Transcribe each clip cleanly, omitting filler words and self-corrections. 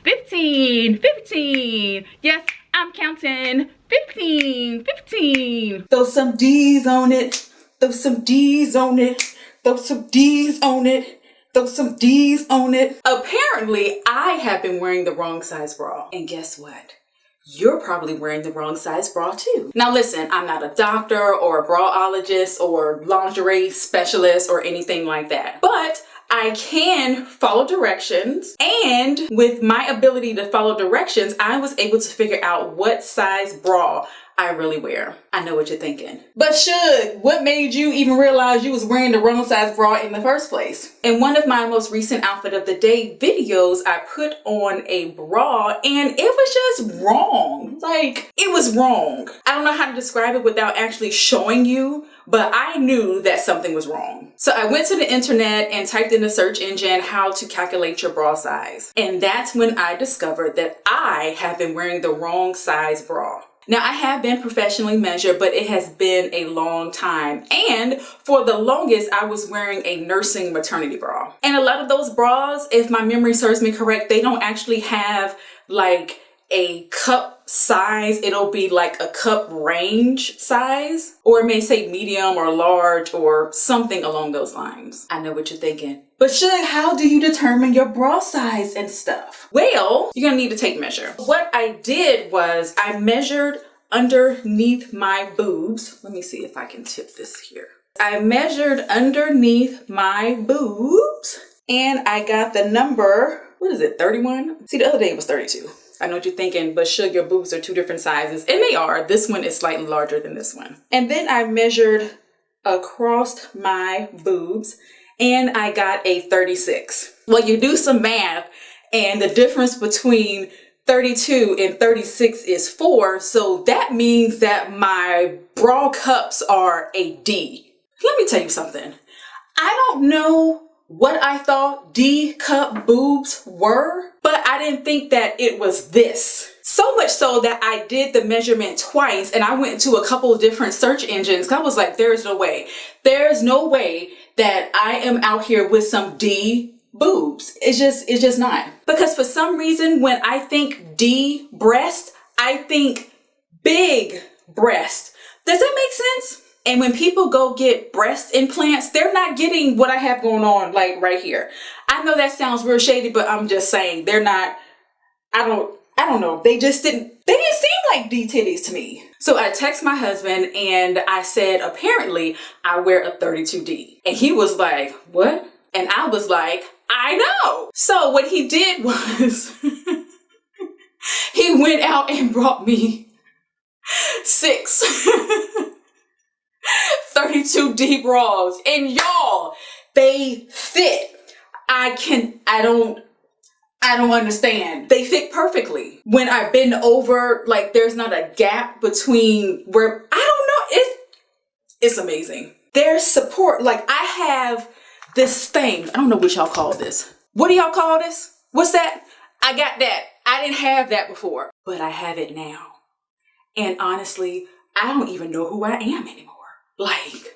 15, 15. Yes, I'm counting. 15, 15. Throw some D's on it. Throw some D's on it. Throw some D's on it. Throw some D's on it. Apparently, I have been wearing the wrong size bra. And guess what? You're probably wearing the wrong size bra too. Now listen, I'm not a doctor or a braologist or lingerie specialist or anything like that. But I can follow directions, and with my ability to follow directions, I was able to figure out what size bra I really wear. I know what you're thinking. But Suge, what made you even realize you was wearing the wrong size bra in the first place? In one of my most recent outfit of the day videos, I put on a bra and it was just wrong. Like, it was wrong. I don't know how to describe it without actually showing you, but I knew that something was wrong. So I went to the internet and typed in the search engine how to calculate your bra size. And that's when I discovered that I have been wearing the wrong size bra. Now, I have been professionally measured, but it has been a long time. And for the longest, I was wearing a nursing maternity bra. And a lot of those bras, if my memory serves me correct, they don't actually have like a cup size. It'll be like a cup range size, or it may say medium or large or something along those lines. I know what you're thinking. But Suge, how do you determine your bra size and stuff? Well, you're gonna need to take measure. What I did was I measured underneath my boobs. Let me see if I can tip this here. I measured underneath my boobs and I got the number, what is it, 31? See, the other day it was 32. I know what you're thinking, but Suge, your boobs are two different sizes, and they are. This one is slightly larger than this one. And then I measured across my boobs and I got a 36. Well, you do some math and the difference between 32 and 36 is 4. So that means that my bra cups are a D. Let me tell you something. I don't know what I thought D cup boobs were, but I didn't think that it was this. So much so that I did the measurement twice and I went to a couple of different search engines. I was like, there's no way. There's no way that I am out here with some D boobs. It's just not. Because for some reason, when I think D breast, I think big breast. Does that make sense? And when people go get breast implants, they're not getting what I have going on like right here. I know that sounds real shady, but I'm just saying they're not, I don't know. They didn't seem like D titties to me. So I text my husband and I said, apparently I wear a 32D. And he was like, what? And I was like, I know. So what he did was he went out and brought me 6 32D bras, and y'all, they fit. I don't understand. They fit perfectly. When I bend over, like there's not a gap between where, I don't know, it's amazing. There's support. Like I have this thing, I don't know what y'all call this. What do y'all call this? What's that? I got that. I didn't have that before, but I have it now. And honestly, I don't even know who I am anymore. Like,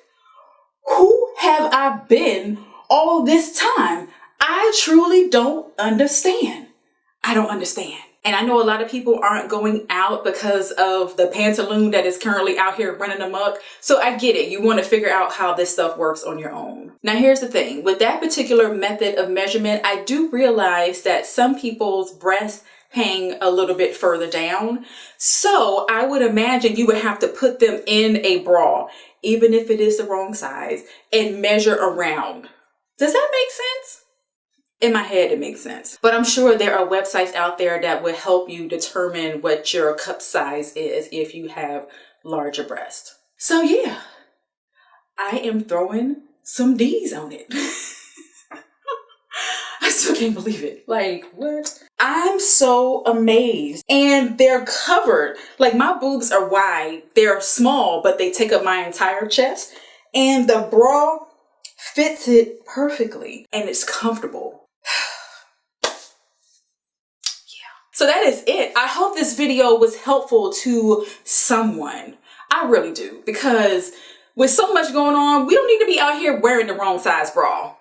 who have I been all this time? I truly don't understand. I don't understand. And I know a lot of people aren't going out because of the pantaloon that is currently out here running amok. So I get it. You want to figure out how this stuff works on your own. Now, here's the thing. With that particular method of measurement, I do realize that some people's breasts hang a little bit further down. So I would imagine you would have to put them in a bra, even if it is the wrong size, and measure around. Does that make sense? In my head, it makes sense. But I'm sure there are websites out there that will help you determine what your cup size is if you have larger breasts. So yeah, I am throwing some D's on it. I still can't believe it. Like, what? I'm so amazed. And they're covered. Like, my boobs are wide. They're small, but they take up my entire chest. And the bra fits it perfectly. And it's comfortable. So that is it. I hope this video was helpful to someone. I really do. Because with so much going on, we don't need to be out here wearing the wrong size bra.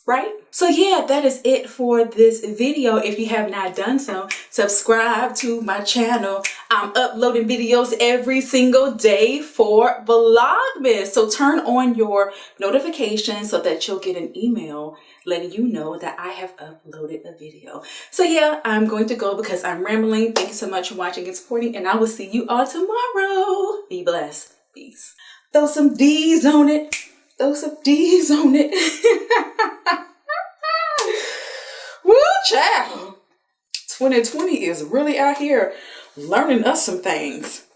right? So yeah, that is it for this video. If you have not done so, subscribe to my channel. I'm uploading videos every single day for Vlogmas. So turn on your notifications so that you'll get an email letting you know that I have uploaded a video. So yeah, I'm going to go because I'm rambling. Thank you so much for watching and supporting, and I will see you all tomorrow. Be blessed. Peace. Throw some D's on it. Throw some D's on it. Woo, child. 2020 is really out here learning us some things.